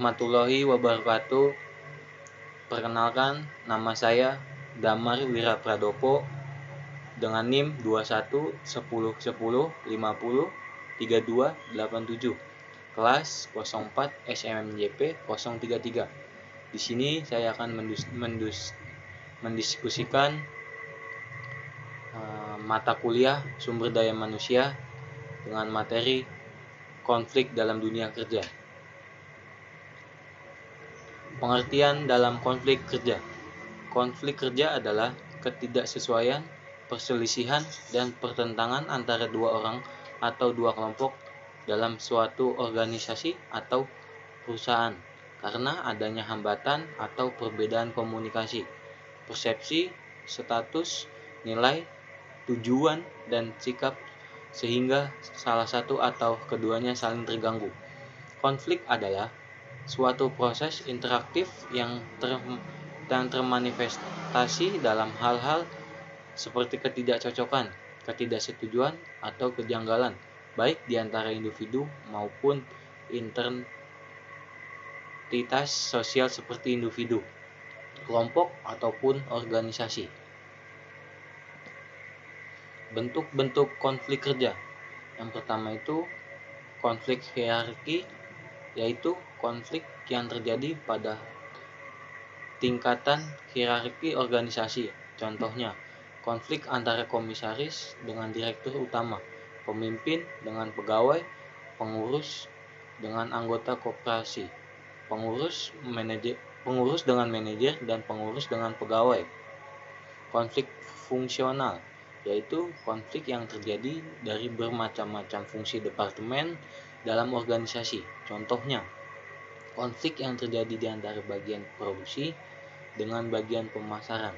warahmatullahi wabarakatuh. Perkenalkan, nama saya Damar Wirapradopo dengan NIM 21 10 10 50 32 87, kelas 04 SMMJP 033. Di sini saya akan mendiskusikan mata kuliah sumber daya manusia dengan materi konflik dalam dunia kerja. Pengertian dalam konflik kerja. Konflik kerja adalah ketidaksesuaian, perselisihan, dan pertentangan antara dua orang atau dua kelompok dalam suatu organisasi atau perusahaan karena adanya hambatan atau perbedaan komunikasi, persepsi, status, nilai, tujuan, dan sikap sehingga salah satu atau keduanya saling terganggu. Konflik adalah suatu proses interaktif yang termanifestasi dalam hal-hal seperti ketidakcocokan, ketidaksetujuan, atau kejanggalan, baik di antara individu maupun entitas sosial seperti individu, kelompok, ataupun organisasi. Bentuk-bentuk konflik kerja. Yang pertama itu konflik hierarki, yaitu konflik yang terjadi pada tingkatan hierarki organisasi. Contohnya, konflik antara komisaris dengan direktur utama, pemimpin dengan pegawai, pengurus dengan anggota koperasi, pengurus dengan manajer, dan pengurus dengan pegawai. Konflik fungsional, yaitu konflik yang terjadi dari bermacam-macam fungsi departemen dalam organisasi. Contohnya, konflik yang terjadi di antara bagian produksi dengan bagian pemasaran,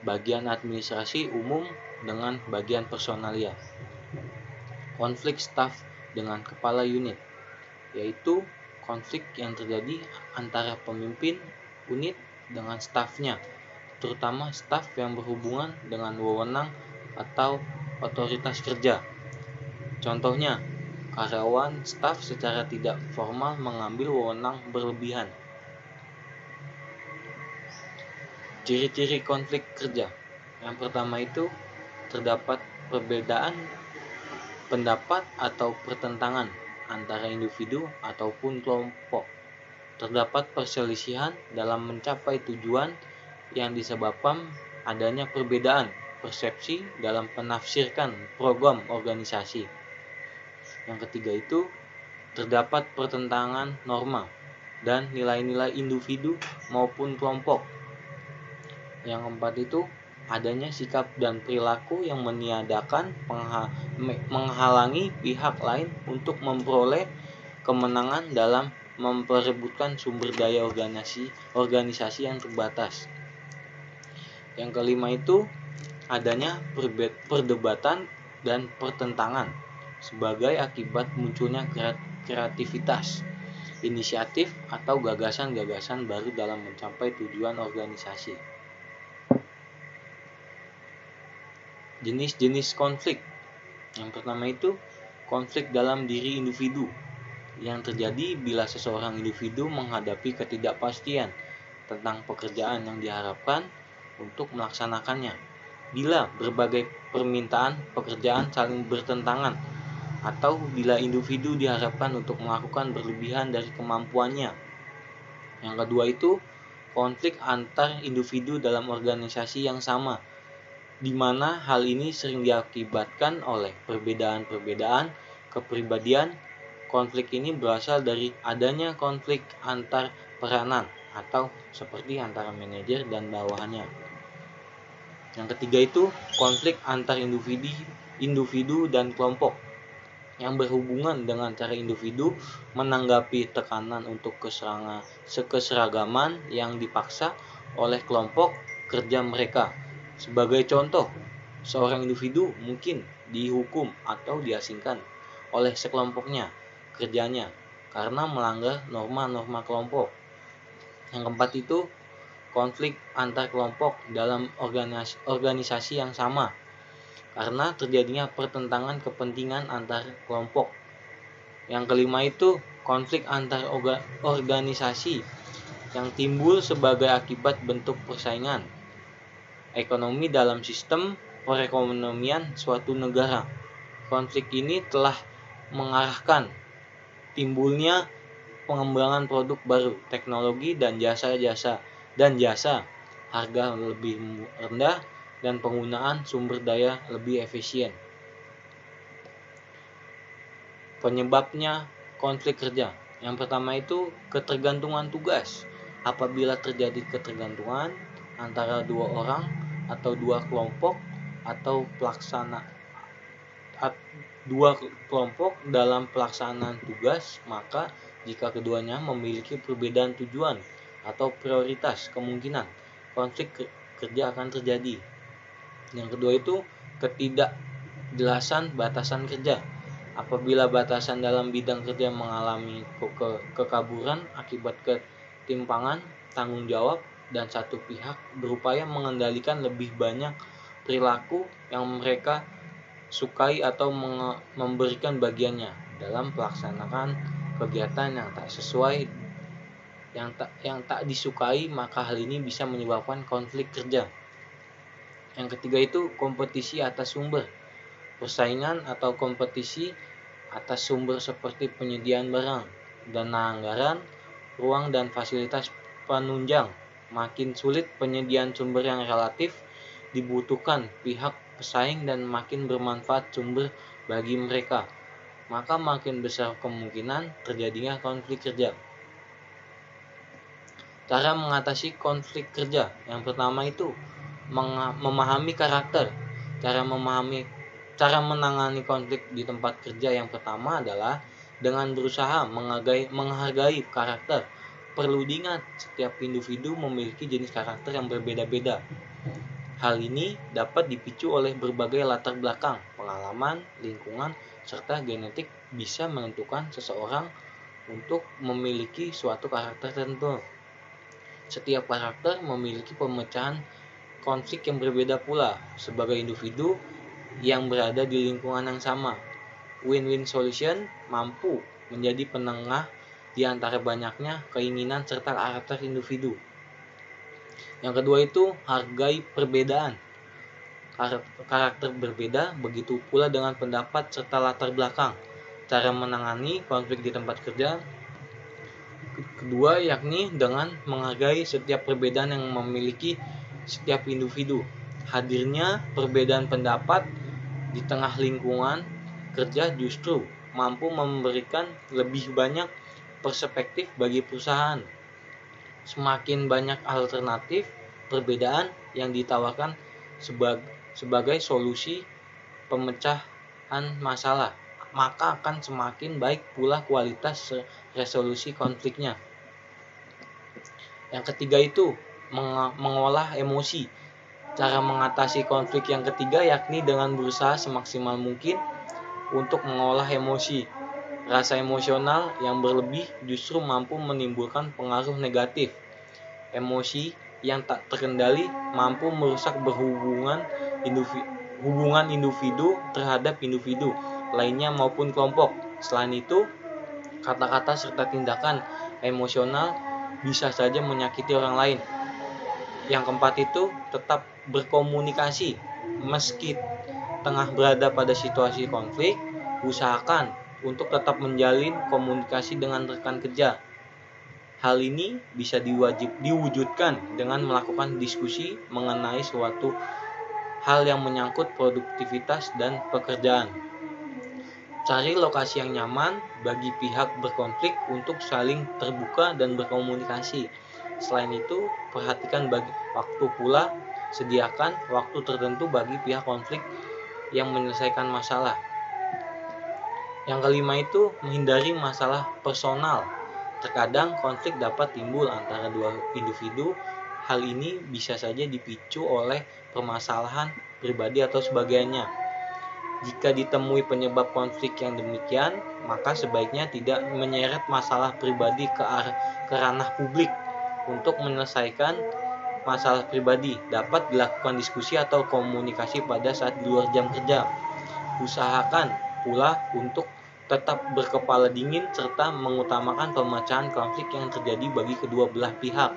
bagian administrasi umum dengan bagian personalia. Konflik staf dengan kepala unit, yaitu konflik yang terjadi antara pemimpin unit dengan stafnya, terutama staf yang berhubungan dengan wewenang atau otoritas kerja. Contohnya, karyawan staf secara tidak formal mengambil wewenang berlebihan. Ciri-ciri konflik kerja. Yang pertama itu terdapat perbedaan pendapat atau pertentangan antara individu ataupun kelompok. Terdapat perselisihan dalam mencapai tujuan yang disebabkan adanya perbedaan persepsi dalam menafsirkan program organisasi. Yang ketiga itu terdapat pertentangan norma dan nilai-nilai individu maupun kelompok. Yang keempat itu adanya sikap dan perilaku yang meniadakan menghalangi pihak lain untuk memperoleh kemenangan dalam memperebutkan sumber daya organisasi yang terbatas. Yang kelima itu adanya perdebatan dan pertentangan sebagai akibat munculnya kreativitas, inisiatif, atau gagasan-gagasan baru dalam mencapai tujuan organisasi. Jenis-jenis konflik. Yang pertama itu konflik dalam diri individu yang terjadi bila seseorang individu menghadapi ketidakpastian tentang pekerjaan yang diharapkan untuk melaksanakannya. Bila berbagai permintaan pekerjaan saling bertentangan atau bila individu diharapkan untuk melakukan berlebihan dari kemampuannya. Yang kedua itu konflik antar individu dalam organisasi yang sama, di mana hal ini sering diakibatkan oleh perbedaan-perbedaan kepribadian. Konflik ini berasal dari adanya konflik antar peranan atau seperti antara manajer dan bawahannya. Yang ketiga itu konflik antar individu dan kelompok yang berhubungan dengan cara individu menanggapi tekanan untuk keseragaman yang dipaksa oleh kelompok kerja mereka. Sebagai contoh, seorang individu mungkin dihukum atau diasingkan oleh sekelompoknya kerjanya karena melanggar norma-norma kelompok. Yang keempat itu konflik antar kelompok dalam organisasi yang sama karena terjadinya pertentangan kepentingan antar kelompok. Yang kelima itu konflik antar organisasi yang timbul sebagai akibat bentuk persaingan ekonomi dalam sistem perekonomian suatu negara. Konflik ini telah mengarahkan timbulnya pengembangan produk baru, teknologi dan jasa, harga lebih rendah dan penggunaan sumber daya lebih efisien. Penyebabnya konflik kerja. Yang pertama itu ketergantungan tugas. Apabila terjadi ketergantungan antara dua orang atau dua kelompok dalam pelaksanaan tugas, maka jika keduanya memiliki perbedaan tujuan atau prioritas, kemungkinan konflik kerja akan terjadi. Yang kedua itu ketidakjelasan batasan kerja. Apabila batasan dalam bidang kerja mengalami kekaburan akibat ketimpangan tanggung jawab dan satu pihak berupaya mengendalikan lebih banyak perilaku yang mereka sukai atau memberikan bagiannya dalam pelaksanaan kegiatan yang tak sesuai yang tak disukai, maka hal ini bisa menyebabkan konflik kerja. Yang ketiga itu kompetisi atas sumber. Persaingan atau kompetisi atas sumber seperti penyediaan barang, dana anggaran, ruang dan fasilitas penunjang. Makin sulit penyediaan sumber yang relatif dibutuhkan pihak pesaing dan makin bermanfaat sumber bagi mereka, maka makin besar kemungkinan terjadinya konflik kerja. Cara mengatasi konflik kerja. Yang pertama itu memahami karakter. Cara menangani konflik di tempat kerja yang pertama adalah dengan berusaha menghargai karakter. Perlu diingat, setiap individu memiliki jenis karakter yang berbeda-beda. Hal ini dapat dipicu oleh berbagai latar belakang, pengalaman, lingkungan, serta genetik bisa menentukan seseorang untuk memiliki suatu karakter tertentu. Setiap karakter memiliki pemecahan konflik yang berbeda pula sebagai individu yang berada di lingkungan yang sama. Win-win solution mampu menjadi penengah di antara banyaknya keinginan serta karakter individu. Yang kedua itu hargai perbedaan. Karakter berbeda, begitu pula dengan pendapat serta latar belakang. Cara menangani konflik di tempat kerja kedua yakni dengan menghargai setiap perbedaan yang memiliki setiap individu. Hadirnya perbedaan pendapat di tengah lingkungan kerja justru mampu memberikan lebih banyak perspektif bagi perusahaan. Semakin banyak alternatif perbedaan yang ditawarkan sebagai solusi pemecahan masalah, maka akan semakin baik pula kualitas resolusi konfliknya. Yang ketiga itu mengolah emosi. Cara mengatasi konflik yang ketiga yakni dengan berusaha semaksimal mungkin untuk mengolah emosi. Rasa emosional yang berlebih justru mampu menimbulkan pengaruh negatif. Emosi yang tak terkendali mampu merusak hubungan individu terhadap individu lainnya maupun kelompok. Selain itu, kata-kata serta tindakan emosional bisa saja menyakiti orang lain. Yang keempat itu tetap berkomunikasi. Meski tengah berada pada situasi konflik, usahakan untuk tetap menjalin komunikasi dengan rekan kerja. Hal ini bisa diwujudkan dengan melakukan diskusi mengenai suatu hal yang menyangkut produktivitas dan pekerjaan. Cari lokasi yang nyaman bagi pihak berkonflik untuk saling terbuka dan berkomunikasi. Selain itu, perhatikan waktu pula, sediakan waktu tertentu bagi pihak konflik yang menyelesaikan masalah. Yang kelima itu menghindari masalah personal. Terkadang konflik dapat timbul antara dua individu. Hal ini bisa saja dipicu oleh permasalahan pribadi atau sebagainya. Jika ditemui penyebab konflik yang demikian, maka sebaiknya tidak menyeret masalah pribadi ke ranah publik. Untuk menyelesaikan masalah pribadi, dapat dilakukan diskusi atau komunikasi pada saat di luar jam kerja. Usahakan pula untuk tetap berkepala dingin serta mengutamakan pemecahan konflik yang terjadi bagi kedua belah pihak.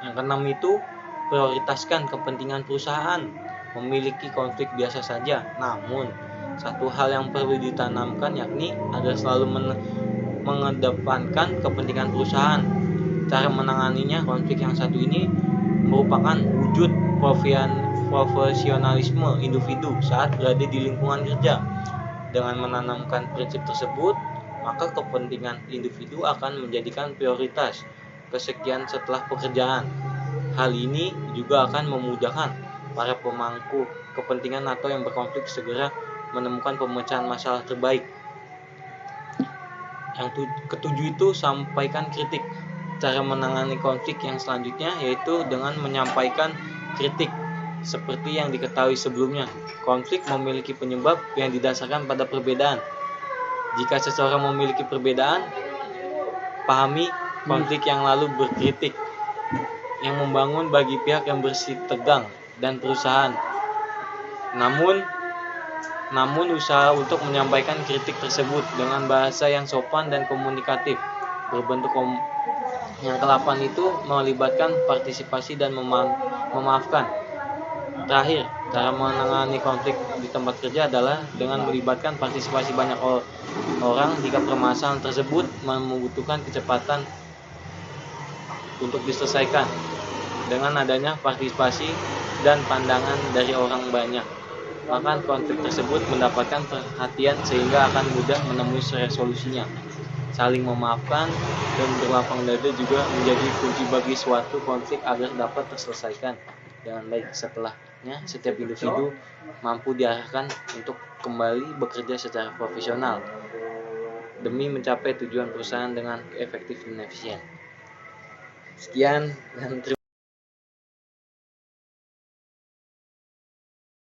Yang keenam itu prioritaskan kepentingan perusahaan. Memiliki konflik biasa saja, namun satu hal yang perlu ditanamkan yakni agar selalu mengedepankan kepentingan perusahaan. Cara menanganinya, konflik yang satu ini merupakan wujud profesionalisme individu saat berada di lingkungan kerja. Dengan menanamkan prinsip tersebut, maka kepentingan individu akan menjadikan prioritas kesekian setelah pekerjaan. Hal ini juga akan memudahkan para pemangku kepentingan atau yang berkonflik segera menemukan pemecahan masalah terbaik. Yang ketujuh itu sampaikan kritik. Cara menangani konflik yang selanjutnya yaitu dengan menyampaikan kritik. Seperti yang diketahui sebelumnya, konflik memiliki penyebab yang didasarkan pada perbedaan. Jika seseorang memiliki perbedaan, pahami konflik yang lalu berkritik yang membangun bagi pihak yang bersih tegang dan perusahaan. Namun usaha untuk menyampaikan kritik tersebut dengan bahasa yang sopan dan komunikatif berbentuk yang ke-8 itu melibatkan partisipasi dan memaafkan. Terakhir, cara menangani konflik di tempat kerja adalah dengan melibatkan partisipasi banyak orang jika permasalahan tersebut membutuhkan kecepatan untuk diselesaikan. Dengan adanya partisipasi dan pandangan dari orang banyak, maka konflik tersebut mendapatkan perhatian sehingga akan mudah menemui resolusinya. Saling memaafkan dan berlapang dada juga menjadi kunci bagi suatu konflik agar dapat terselesaikan dengan baik. Setelahnya, setiap individu mampu diarahkan untuk kembali bekerja secara profesional demi mencapai tujuan perusahaan dengan efektif dan efisien. Sekian dan terima kasih.